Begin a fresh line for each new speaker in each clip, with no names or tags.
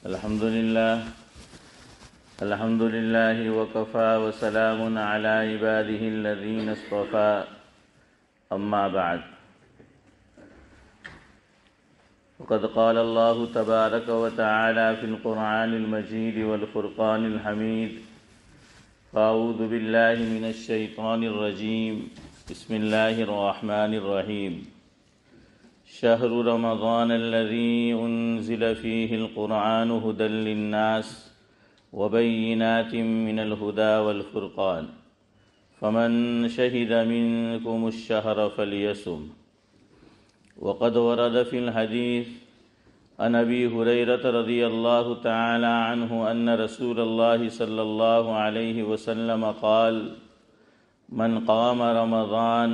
الحمد لله وكفى وسلام على عباده الذين اصطفى أما بعد وقد قال الله تبارك وتعالى في القرآن المجيد والفرقان الحميد فأعوذ بالله من الشيطان الرجيم بسم الله الرحمن الرحيم شهر رمضان الذي أنزل فيه القرآن هدى للناس وبينات من الهدى والفرقان فمن شهد منكم الشهر فليصم وقد ورد في الحديث عن أبي هريرة رضي الله تعالى عنه أن رسول الله صلى الله عليه وسلم قال من قام رمضان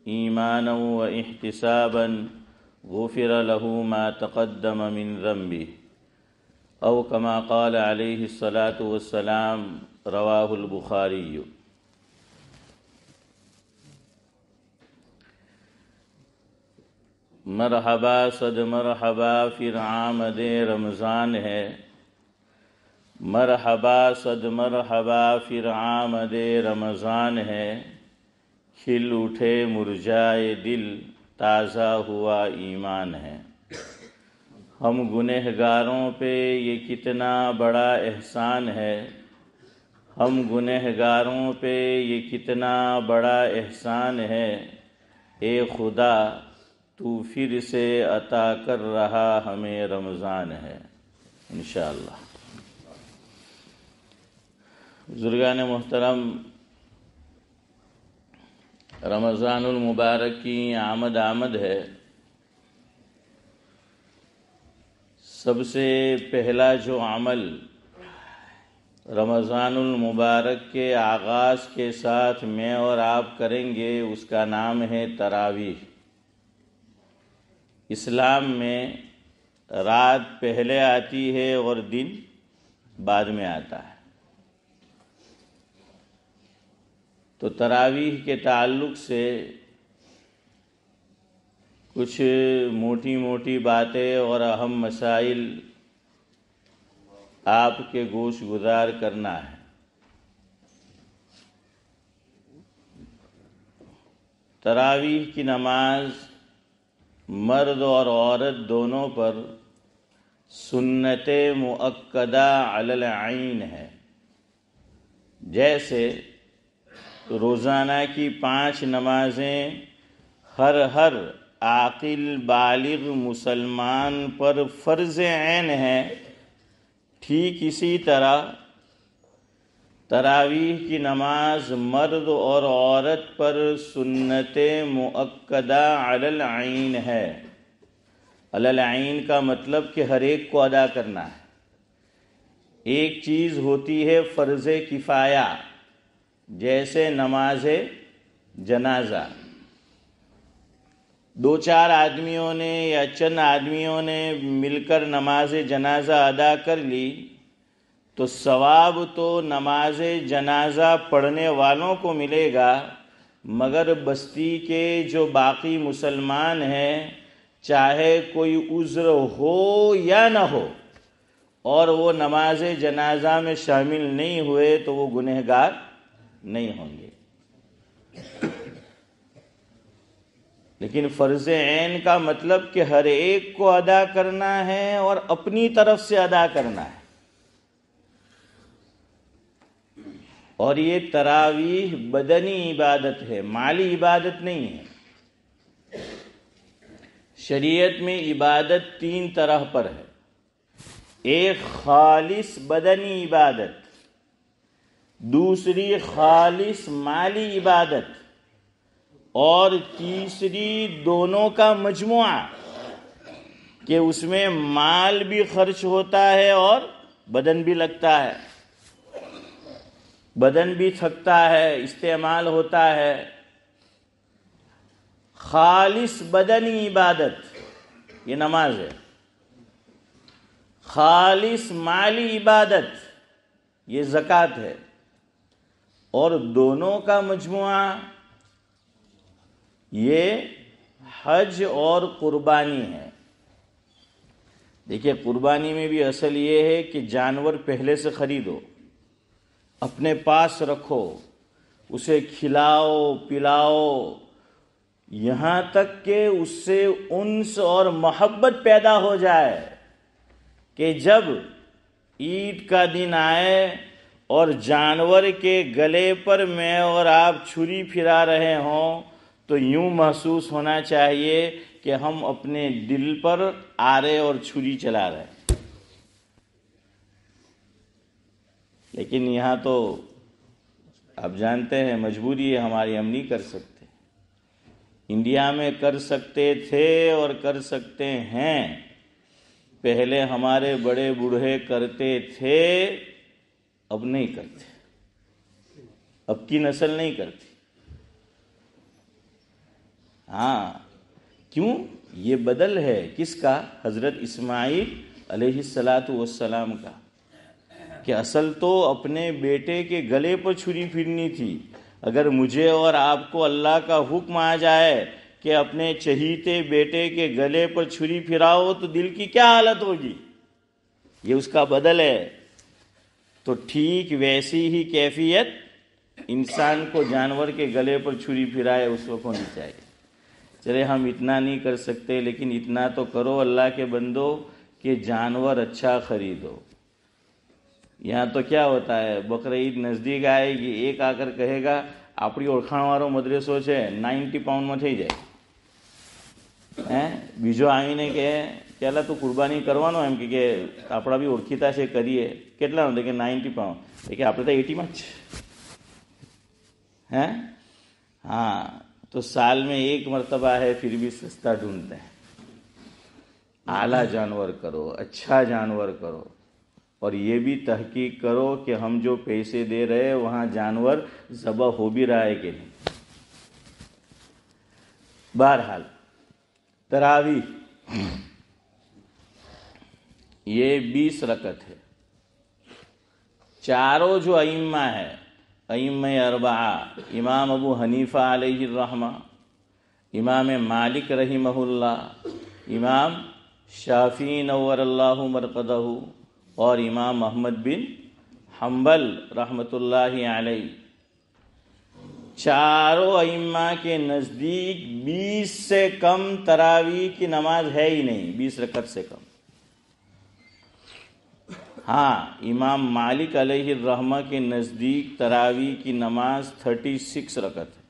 إيمانا واحتسابا غفر له ما تقدم من ذنبه او كما قال عليه الصلاة والسلام رواه البخاری۔ مرحبا صد مرحبا پھر آمد رمضان ہے، مرحبا صد مرحبا پھر آمد رمضان ہے، کھل اٹھے مرجائے دل تازہ ہوا ایمان ہے۔ ہم گنہگاروں پہ یہ کتنا بڑا احسان ہے، ہم گنہگاروں پہ یہ کتنا بڑا احسان ہے، اے خدا تو پھر سے عطا کر رہا ہمیں رمضان ہے انشاءاللہ۔ بزرگان محترم، رمضان المبارک کی آمد ہے۔ سب سے پہلا جو عمل رمضان المبارک کے آغاز کے ساتھ میں اور آپ کریں گے اس کا نام ہے تراویح۔ اسلام میں رات پہلے آتی ہے اور دن بعد میں آتا ہے، تو تراویح کے تعلق سے کچھ موٹی موٹی باتیں اور اہم مسائل آپ کے گوش گزار کرنا ہے۔ تراویح کی نماز مرد اور عورت دونوں پر سنت مؤکدہ علی العین ہے۔ جیسے روزانہ کی 5 نمازیں ہر عاقل بالغ مسلمان پر فرض عین ہے، ٹھیک اسی طرح تراویح کی نماز مرد اور عورت پر سنت مؤکدہ علی العین ہے۔ علی العین کا مطلب کہ ہر ایک کو ادا کرنا ہے۔ ایک چیز ہوتی ہے فرض کفایہ، جیسے نماز جنازہ، 2-4 آدمیوں نے یا چند آدمیوں نے مل کر نماز جنازہ ادا کر لی تو ثواب تو نماز جنازہ پڑھنے والوں کو ملے گا، مگر بستی کے جو باقی مسلمان ہیں چاہے کوئی عذر ہو یا نہ ہو اور وہ نماز جنازہ میں شامل نہیں ہوئے تو وہ گنہگار نہیں ہوں گے۔ لیکن فرض عین کا مطلب کہ ہر ایک کو ادا کرنا ہے اور اپنی طرف سے ادا کرنا ہے۔ اور یہ تراویح بدنی عبادت ہے، مالی عبادت نہیں ہے۔ شریعت میں عبادت 3 طرح پر ہے، ایک خالص بدنی عبادت، دوسری خالص مالی عبادت، اور تیسری دونوں کا مجموعہ کہ اس میں مال بھی خرچ ہوتا ہے اور بدن بھی لگتا ہے، بدن بھی تھکتا ہے، استعمال ہوتا ہے۔ خالص بدنی عبادت یہ نماز ہے، خالص مالی عبادت یہ زکوٰۃ ہے، اور دونوں کا مجموعہ یہ حج اور قربانی ہے۔ دیکھیے قربانی میں بھی اصل یہ ہے کہ جانور پہلے سے خریدو، اپنے پاس رکھو، اسے کھلاؤ پلاؤ، یہاں تک کہ اس سے انس اور محبت پیدا ہو جائے کہ جب عید کا دن آئے اور جانور کے گلے پر میں اور آپ چھری پھرا رہے ہوں تو یوں محسوس ہونا چاہیے کہ ہم اپنے دل پر آرے اور چھری چلا رہے ہیں۔ لیکن یہاں تو آپ جانتے ہیں مجبوری ہے ہماری، ہم نہیں کر سکتے۔ انڈیا میں کر سکتے تھے اور کر سکتے ہیں، پہلے ہمارے بڑے بوڑھے کرتے تھے، اب نہیں کرتے، اب کی نسل نہیں کرتی۔ ہاں کیوں؟ یہ بدل ہے کس کا؟ حضرت اسماعیل علیہ السلام کا، کہ اصل تو اپنے بیٹے کے گلے پر چھری پھرنی تھی۔ اگر مجھے اور آپ کو اللہ کا حکم آ جائے کہ اپنے چہیتے بیٹے کے گلے پر چھری پھراؤ تو دل کی کیا حالت ہوگی؟ یہ اس کا بدل ہے۔ تو ٹھیک ویسی ہی کیفیت انسان کو جانور کے گلے پر چھری پھرائے اس وقت ہونی چاہیے۔ چلے ہم اتنا نہیں کر سکتے، لیکن اتنا تو کرو اللہ کے بندو کہ جانور اچھا خریدو۔ یہاں تو کیا ہوتا ہے، بقرعید نزدیک آئے گی، ایک آ کر کہے گا આપણી ઓળખાણવાળો મદ્રેસો છે 90 પાઉન્ડમાં થઈ જાય, બીજો આવીને કે પહેલાં તું કુરબાની કરવાનો, એમ કે આપણા બી ઓળખીતા છે કરીએ, કેટલાનો? કે 90 પાઉન્ડ, કે આપણે તો 80માં જ છે। ہاں تو سال میں ایک مرتبہ ہے پھر بھی سستا ڈھونڈتے ہیں۔ اعلیٰ جانور کرو، اچھا جانور کرو، اور یہ بھی تحقیق کرو کہ ہم جو پیسے دے رہے وہاں جانور ذبح ہو بھی رہا ہے کہ نہیں۔ بہرحال تراویح یہ 20 رکعت ہے۔ چاروں جو ائمہ ہے، ائمہ اربعہ، امام ابو حنیفہ علیہ الرحمہ، امام مالک رحمہ اللہ، امام شافعی نور اللہ مرقدہ، اور امام احمد بن حنبل رحمۃ اللہ علیہ، چاروں ائمہ کے نزدیک 20 سے کم تراویح کی نماز ہے ہی نہیں، 20 رکعت سے کم۔ ہاں امام مالک علیہ الرحمہ کے نزدیک تراویح کی نماز 36 رکعت ہے۔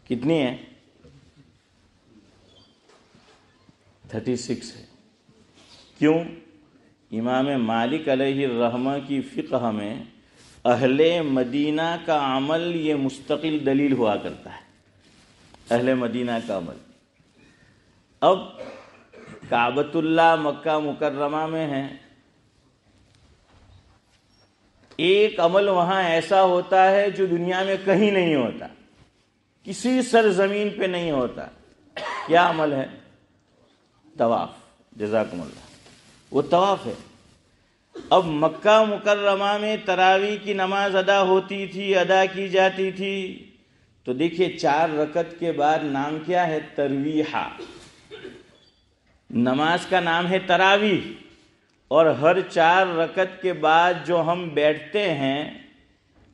کتنی ہے؟ 36 ہے۔ کیوں؟ امام مالک علیہ الرحمہ کی فقہ میں اہل مدینہ کا عمل یہ مستقل دلیل ہوا کرتا ہے، اہل مدینہ کا عمل۔ اب کعبۃ اللہ مکہ مکرمہ میں ہے، ایک عمل وہاں ایسا ہوتا ہے جو دنیا میں کہیں نہیں ہوتا، کسی سرزمین پہ نہیں ہوتا۔ کیا عمل ہے؟ طواف۔ جزاکم اللہ، وہ طواف ہے۔ اب مکہ مکرمہ میں تراویح کی نماز ادا ہوتی تھی، ادا کی جاتی تھی، تو دیکھیے 4 رکعت کے بعد نام کیا ہے؟ ترویحہ۔ نماز کا نام ہے تراویح، اور ہر 4 رکعت کے بعد جو ہم بیٹھتے ہیں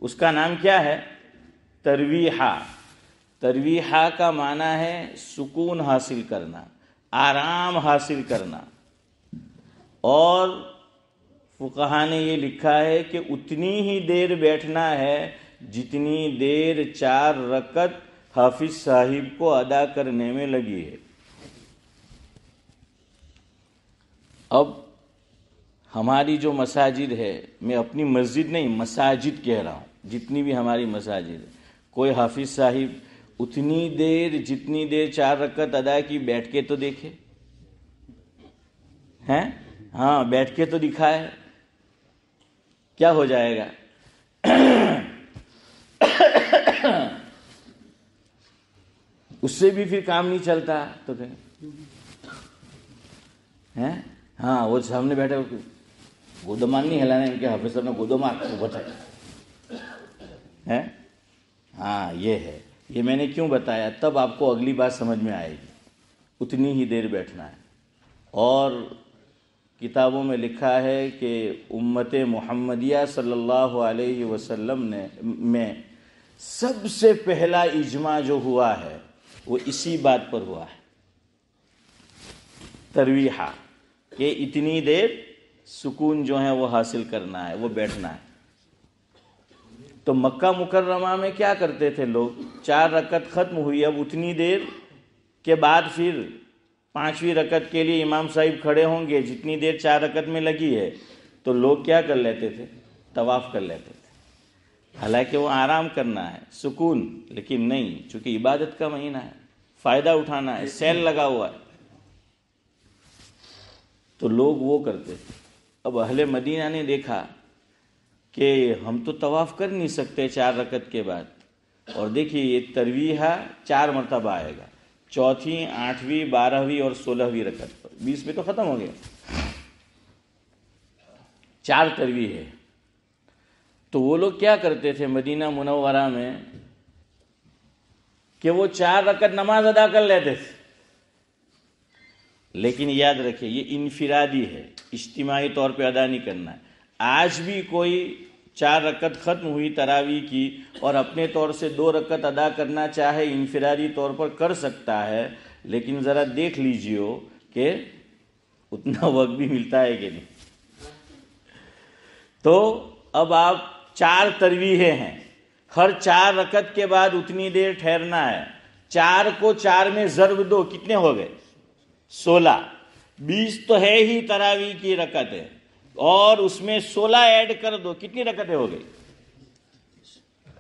اس کا نام کیا ہے؟ ترویحہ۔ ترویحہ کا معنی ہے سکون حاصل کرنا، آرام حاصل کرنا۔ اور فقہا نے یہ لکھا ہے کہ اتنی ہی دیر بیٹھنا ہے جتنی دیر 4 رکعت حافظ صاحب کو ادا کرنے میں لگی ہے۔ اب ہماری جو مساجد ہے، میں اپنی مسجد نہیں مساجد کہہ رہا ہوں، جتنی بھی ہماری مساجد ہے، کوئی حافظ صاحب اتنی دیر جتنی دیر 4 رکعت ادا کی بیٹھ کے تو دیکھے ہیں؟ ہاں بیٹھ کے تو دکھائے، کیا ہو جائے گا؟ اس سے بھی پھر کام نہیں چلتا تو پھر ہاں وہ سامنے بیٹھے گودمان نہیں ہلانا، ان کے حافظ صاحب نے گودمان ہے۔ ہاں یہ ہے، یہ میں نے کیوں بتایا، تب آپ کو اگلی بات سمجھ میں آئے گی۔ اتنی ہی دیر بیٹھنا ہے، اور کتابوں میں لکھا ہے کہ امت محمدیہ صلی اللہ علیہ وسلم میں سب سے پہلا اجماع جو ہوا ہے وہ اسی بات پر ہوا ہے، ترویحہ، کہ اتنی دیر سکون جو ہے وہ حاصل کرنا ہے، وہ بیٹھنا ہے۔ تو مکہ مکرمہ میں کیا کرتے تھے لوگ؟ 4 رکعت ختم ہوئی، اب اتنی دیر کے بعد پھر 5ویں رکعت کے لیے امام صاحب کھڑے ہوں گے، جتنی دیر 4 رکعت میں لگی ہے تو لوگ کیا کر لیتے تھے؟ طواف کر لیتے تھے، حالانکہ وہ آرام کرنا ہے، سکون، لیکن نہیں، چونکہ عبادت کا مہینہ ہے، فائدہ اٹھانا ہے، سیل لگا ہوا ہے، تو لوگ وہ کرتے تھے۔ اب اہل مدینہ نے دیکھا کہ ہم تو طواف کر نہیں سکتے 4 رکعت کے بعد، اور دیکھیے یہ ترویحہ 4 مرتبہ آئے گا، 4، 8، 12 اور 16 رکعت پر، 20 میں تو ختم ہو گیا، 4 ترویح ہے۔ تو وہ لوگ کیا کرتے تھے مدینہ منورہ میں کہ وہ 4 رکعت نماز ادا کر لیتے تھے، لیکن یاد رکھیے یہ انفرادی ہے، اجتماعی طور پہ ادا نہیں کرنا ہے۔ آج بھی کوئی 4 رکعت ختم ہوئی تراویح کی اور اپنے طور سے 2 رکعت ادا کرنا چاہے، انفرادی طور پر کر سکتا ہے، لیکن ذرا دیکھ لیجیے کہ اتنا وقت بھی ملتا ہے کہ نہیں۔ تو اب آپ 4 ترویحیں ہیں، ہر 4 رکعت کے بعد اتنی دیر ٹھہرنا ہے، 4 کو 4 میں ضرب دو، کتنے ہو گئے؟ 16، 20 تو ہے ہی تراویح کی رکعت ہے، اور اس میں 16 ایڈ کر دو، کتنی رکعتیں ہو گئی؟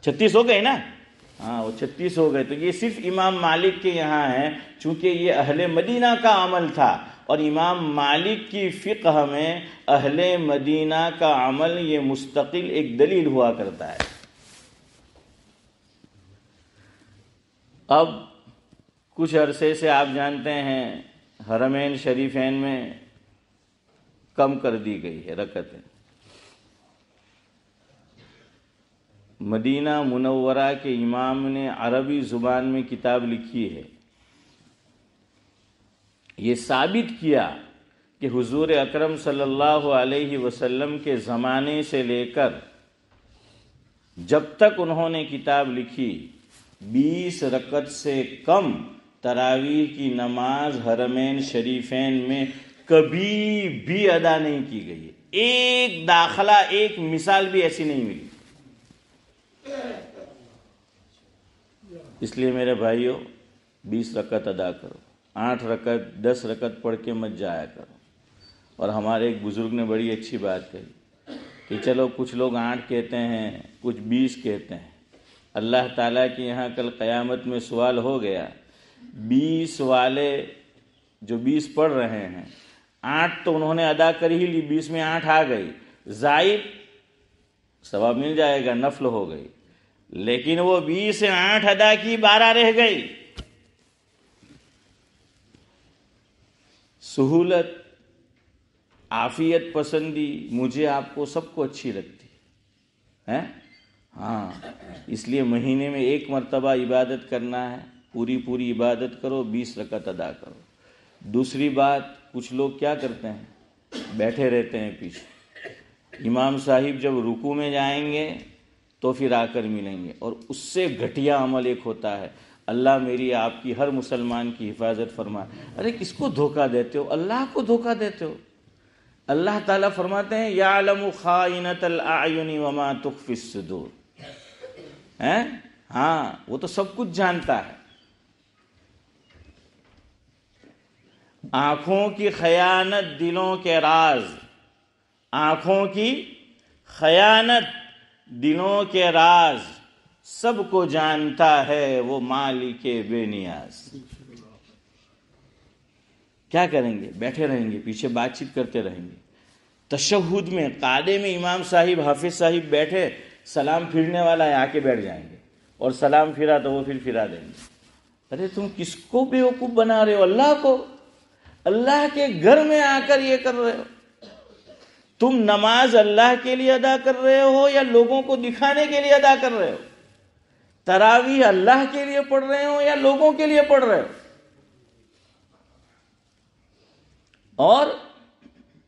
36 ہو گئے نا؟ ہاں، وہ 36 ہو گئے۔ تو یہ صرف امام مالک کے یہاں ہے، چونکہ یہ اہل مدینہ کا عمل تھا، اور امام مالک کی فقہ میں اہل مدینہ کا عمل یہ مستقل ایک دلیل ہوا کرتا ہے۔ اب کچھ عرصے سے آپ جانتے ہیں حرمین شریفین میں کم کر دی گئی ہے رکعتیں۔ مدینہ منورہ کے امام نے عربی زبان میں کتاب لکھی ہے، یہ ثابت کیا کہ حضور اکرم صلی اللہ علیہ وسلم کے زمانے سے لے کر جب تک انہوں نے کتاب لکھی 20 رکعت سے کم تراویح کی نماز حرمین شریفین میں کبھی بھی ادا نہیں کی گئی ہے۔ ایک داخلہ، ایک مثال بھی ایسی نہیں ملی۔ اس لیے میرے بھائیوں 20 رکعت ادا کرو، 8 رکعت 10 رکعت پڑھ کے مت جایا کرو۔ اور ہمارے ایک بزرگ نے بڑی اچھی بات کہی کہ چلو کچھ لوگ 8 کہتے ہیں، کچھ 20 کہتے ہیں، اللہ تعالیٰ کے یہاں کل قیامت میں سوال ہو گیا، 20 والے جو 20 پڑھ رہے ہیں، 8 تو انہوں نے ادا کر ہی لی، 20 میں 8 آ گئی، زائد ثواب مل جائے گا، نفل ہو گئی، لیکن وہ 20 سے 8 ادا کی، 12 رہ گئی۔ سہولت، عافیت پسندی مجھے آپ کو سب کو اچھی لگتی ہے، ہاں، اس لیے مہینے میں 1 مرتبہ عبادت کرنا ہے، پوری عبادت کرو، 20 رکعت ادا کرو۔ دوسری بات، کچھ لوگ کیا کرتے ہیں، بیٹھے رہتے ہیں پیچھے، امام صاحب جب رکوع میں جائیں گے تو پھر آ کر ملیں گے، اور اس سے گھٹیا عمل ایک ہوتا ہے، اللہ میری آپ کی ہر مسلمان کی حفاظت فرمائے۔ ارے کس کو دھوکہ دیتے ہو؟ اللہ کو دھوکہ دیتے ہو۔ اللہ تعالیٰ فرماتے ہیں یعلم خائنۃ الاعین وما تخفی الصدور، ہاں وہ تو سب کچھ جانتا ہے۔ آنکھوں کی خیانت، دلوں کے راز، آنکھوں کی خیانت، دلوں کے راز سب کو جانتا ہے وہ مالک بے نیاز۔ کیا کریں گے؟ بیٹھے رہیں گے، پیچھے بات چیت کرتے رہیں گے۔ تشہد میں، قعدے میں امام صاحب، حافظ صاحب بیٹھے، سلام پھرنے والا ہے، آ کے بیٹھ جائیں گے، اور سلام پھرا تو وہ پھر پھرا دیں گے۔ ارے تم کس کو بیوقوف بنا رہے ہو؟ اللہ کو۔ اللہ کے گھر میں آ کر یہ کر رہے ہو۔ تم نماز اللہ کے لیے ادا کر رہے ہو یا لوگوں کو دکھانے کے لیے ادا کر رہے ہو؟ تراویح اللہ کے لیے پڑھ رہے ہو یا لوگوں کے لیے پڑھ رہے ہو؟ اور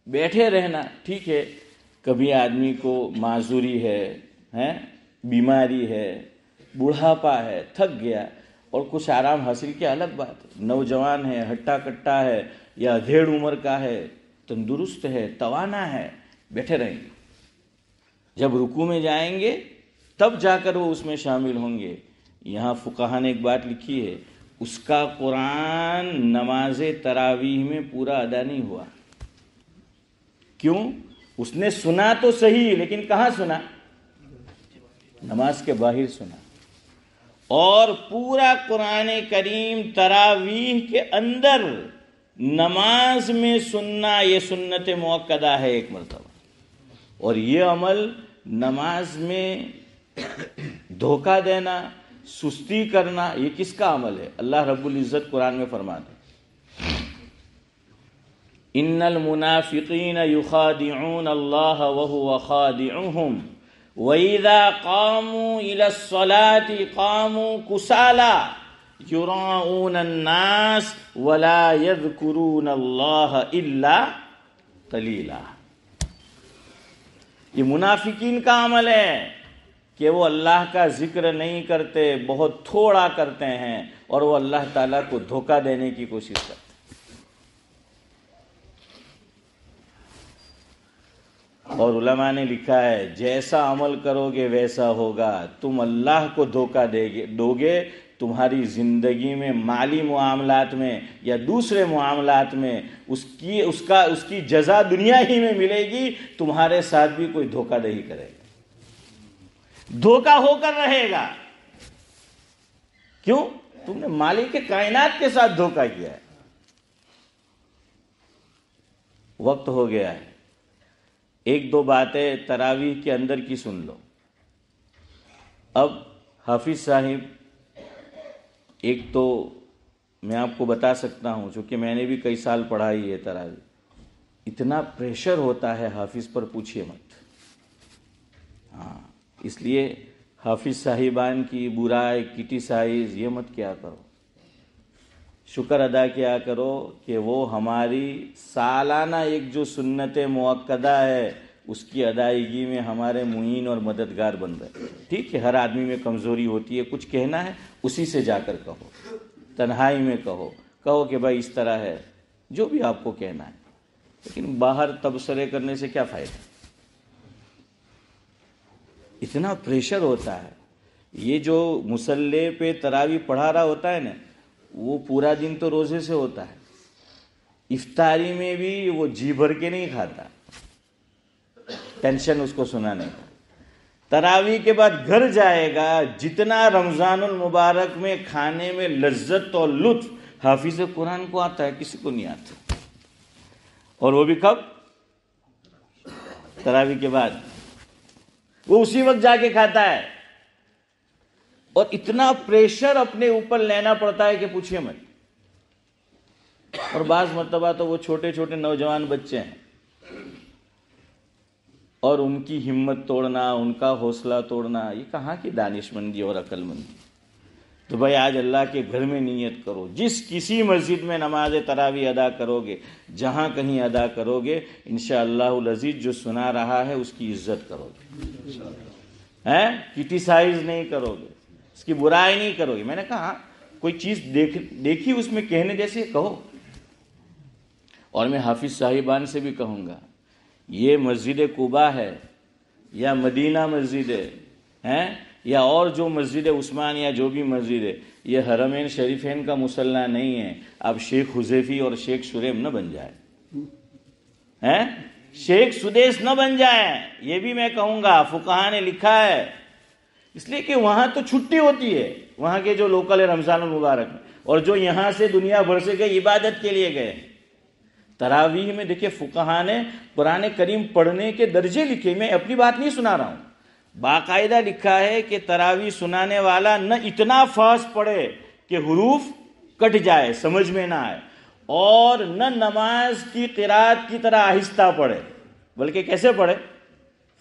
بیٹھے رہنا ٹھیک ہے، کبھی آدمی کو معذوری ہے، بیماری ہے، بڑھاپا ہے، تھک گیا اور کچھ آرام حاصل کیا، الگ بات ہے۔ نوجوان ہے، ہٹا کٹا ہے، یا ادھیڑ عمر کا ہے، تندرست ہے، توانا ہے، بیٹھے رہیں گے۔ جب رکوع میں جائیں گے تب جا کر وہ اس میں شامل ہوں گے۔ یہاں فقہا نے ایک بات لکھی ہے، اس کا قرآن نماز تراویح میں پورا ادا نہیں ہوا۔ کیوں؟ اس نے سنا تو صحیح، لیکن کہاں سنا؟ نماز کے باہر سنا۔ اور پورا قرآن کریم تراویح کے اندر نماز میں سننا یہ سنت مؤکدہ ہے ایک مرتبہ، اور یہ عمل نماز میں دھوکہ دینا، سستی کرنا، یہ کس کا عمل ہے؟ اللہ رب العزت قرآن میں فرماتے ہیں ان المنافقین یخادعون اللہ وهو خادعهم وَإِذَا قَامُوا إِلَى الصَّلَاةِ قَامُوا كُسَالَىٰ يُرَاءُونَ النَّاسَ وَلَا يَذْكُرُونَ اللَّهَ إِلَّا قَلِيلًا۔ یہ منافقین کا عمل ہے کہ وہ اللہ کا ذکر نہیں کرتے، بہت تھوڑا کرتے ہیں، اور وہ اللہ تعالیٰ کو دھوکہ دینے کی کوشش کرتے ہیں۔ اور علماء نے لکھا ہے جیسا عمل کرو گے ویسا ہوگا۔ تم اللہ کو دھوکہ دو گے، تمہاری زندگی میں مالی معاملات میں یا دوسرے معاملات میں اس کی جزا دنیا ہی میں ملے گی، تمہارے ساتھ بھی کوئی دھوکہ دہی کرے گا، دھوکہ ہو کر رہے گا۔ کیوں؟ تم نے مالک کائنات کے ساتھ دھوکہ کیا ہے۔ وقت ہو گیا ہے، ایک دو باتیں تراویح کے اندر کی سن لو۔ اب حافظ صاحب، ایک تو میں آپ کو بتا سکتا ہوں چونکہ میں نے بھی کئی سال پڑھائی ہے تراویح، اتنا پریشر ہوتا ہے حافظ پر، پوچھئے مت۔ ہاں، اس لیے حافظ صاحبان کی برائی، کرٹیسائز یہ مت کیا کرو، شکر ادا کیا کرو کہ وہ ہماری سالانہ ایک جو سنت مؤکدہ ہے اس کی ادائیگی میں ہمارے معین اور مددگار بن رہے۔ ٹھیک ہے، ہر آدمی میں کمزوری ہوتی ہے، کچھ کہنا ہے اسی سے جا کر کہو، تنہائی میں کہو کہ بھائی اس طرح ہے، جو بھی آپ کو کہنا ہے، لیکن باہر تبصرے کرنے سے کیا فائدہ؟ اتنا پریشر ہوتا ہے۔ یہ جو مصلی پہ تراویح پڑھا رہا ہوتا ہے نا، وہ پورا دن تو روزے سے ہوتا ہے، افطاری میں بھی وہ جی بھر کے نہیں کھاتا، ٹینشن اس کو سنانے کا۔ تراویح کے بعد گھر جائے گا، جتنا رمضان المبارک میں کھانے میں لذت اور لطف حافظ قرآن کو آتا ہے کسی کو نہیں آتا، اور وہ بھی کب؟ تراویح کے بعد، وہ اسی وقت جا کے کھاتا ہے، اور اتنا پریشر اپنے اوپر لینا پڑتا ہے کہ پوچھئے مت۔ اور بعض مرتبہ تو وہ چھوٹے چھوٹے نوجوان بچے ہیں، اور ان کی ہمت توڑنا، ان کا حوصلہ توڑنا، یہ کہاں کی دانش مندی اور عقل مندی؟ تو بھائی آج اللہ کے گھر میں نیت کرو، جس کسی مسجد میں نماز تراویح ادا کرو گے، جہاں کہیں ادا کرو گے، انشاءاللہ العزیز جو سنا رہا ہے اس کی عزت کرو گے، کرٹیسائز نہیں کرو گے، اس کی برائی نہیں کرو گے۔ میں نے کہا کوئی چیز دیکھی اس میں کہنے جیسے کہو۔ اور میں حافظ صاحبان سے بھی کہوں گا، یہ مسجد قباء ہے یا مدینہ مسجد ہے یا اور جو مسجد عثمان یا جو بھی مسجد ہے، یہ حرمین شریفین کا مصلی نہیں ہے۔ اب شیخ حذیفی اور شیخ شریم نہ بن جائے، شیخ سدیس نہ بن جائے، یہ بھی میں کہوں گا، فقہا نے لکھا ہے۔ اس لیے کہ وہاں تو چھٹی ہوتی ہے، وہاں کے جو لوکل ہے رمضان المبارک میں، اور جو یہاں سے دنیا بھر سے گئے عبادت کے لیے گئے۔ تراویح میں دیکھیں فقہا نے قرآن کریم پڑھنے کے درجے لکھے، میں اپنی بات نہیں سنا رہا ہوں، باقاعدہ لکھا ہے کہ تراویح سنانے والا نہ اتنا فاسٹ پڑھے کہ حروف کٹ جائے، سمجھ میں نہ آئے، اور نہ نماز کی قرات کی طرح آہستہ پڑھے، بلکہ کیسے پڑھے؟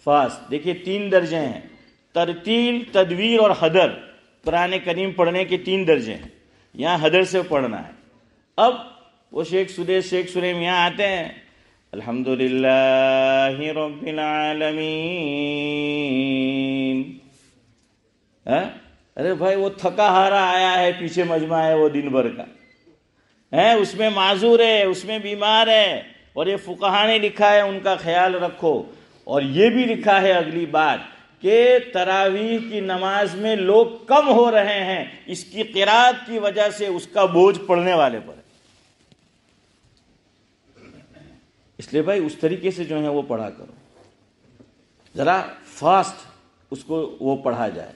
فاسٹ۔ دیکھیے 3 درجے ہیں، ترتیل، تدویر اور حدر۔ قرآن کریم پڑھنے کے 3 درجے ہیں، یہاں حدر سے پڑھنا ہے۔ اب وہ شیخ سدیس، شیخ سریم یہاں آتے ہیں، الحمدللہ رب العالمین. ارے بھائی وہ تھکا ہارا آیا ہے، پیچھے مجمع ہے وہ دن بھر کا ہے، اس میں معذور ہے، اس میں بیمار ہے، اور یہ فقہا نے لکھا ہے ان کا خیال رکھو. اور یہ بھی لکھا ہے اگلی بات کہ تراویح کی نماز میں لوگ کم ہو رہے ہیں، اس کی قرات کی وجہ سے اس کا بوجھ پڑھنے والے پر ہے. اس لیے بھائی اس طریقے سے جو ہے وہ پڑھا کرو، ذرا فاسٹ اس کو وہ پڑھا جائے.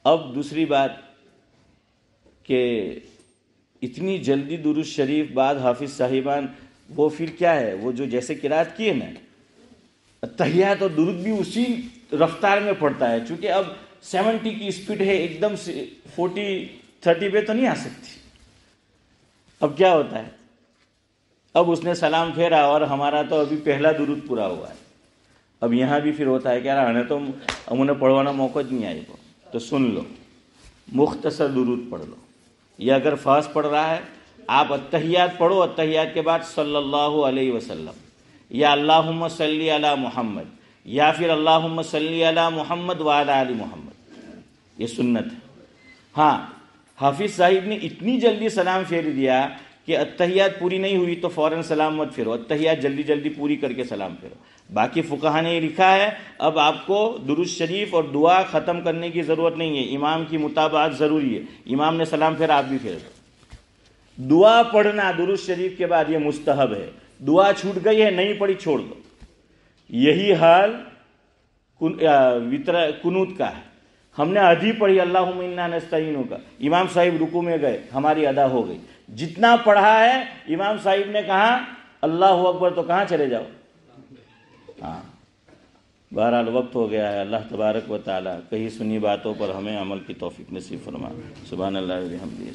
اب دوسری بات کہ اتنی جلدی درود شریف بعد حافظ صاحبان وہ پھر کیا ہے، وہ جو جیسے قرات کیے نا تحیات اور درود بھی اسی رفتار میں پڑتا ہے، چونکہ اب 70 کی اسپیڈ ہے، ایک دم سے 40-30 پہ تو نہیں آ سکتی. اب کیا ہوتا ہے، اب اس نے سلام پھیرا اور ہمارا تو ابھی پہلا درود پورا ہوا ہے. اب یہاں بھی پھر ہوتا ہے کہ یار ہمیں تو انہیں پڑھوانا موقع نہیں آئے گا، تو سن لو مختصر درود پڑھ لو. یہ اگر فاسٹ پڑھ رہا ہے آپ التحیات پڑھو، التحیات کے بعد صلی اللہ علیہ وسلم یا اللہم صلی علی محمد یا پھر اللہم صلی علی محمد وعلی آل محمد. یہ سنت ہے. ہاں حافظ صاحب نے اتنی جلدی سلام پھیر دیا کہ التحیات پوری نہیں ہوئی تو فوراً سلام مت پھیرو، التحیات جلدی جلدی پوری کر کے سلام پھیرو. باقی فقہا نے یہ لکھا ہے اب آپ کو درود شریف اور دعا ختم کرنے کی ضرورت نہیں ہے، امام کی متابعت ضروری ہے. امام نے سلام پھیرا آپ بھی پھیر دو. دعا پڑھنا درود شریف کے بعد یہ مستحب ہے. دعا چھوٹ گئی ہے نہیں پڑھی چھوڑ دو. یہی حال قنوت کا ہے. ہم نے آدھی پڑھی اللہم انا نستعینک کا، امام صاحب رکوع میں گئے، ہماری ادا ہو گئی. جتنا پڑھا ہے امام صاحب نے کہا اللہ اکبر تو کہاں چلے جاؤ. ہاں بہرحال وقت ہو گیا ہے. اللہ تبارک و تعالی کہیں سنی باتوں پر ہمیں عمل کی توفیق نصیب فرما. سبحان اللہ و بحمدہ.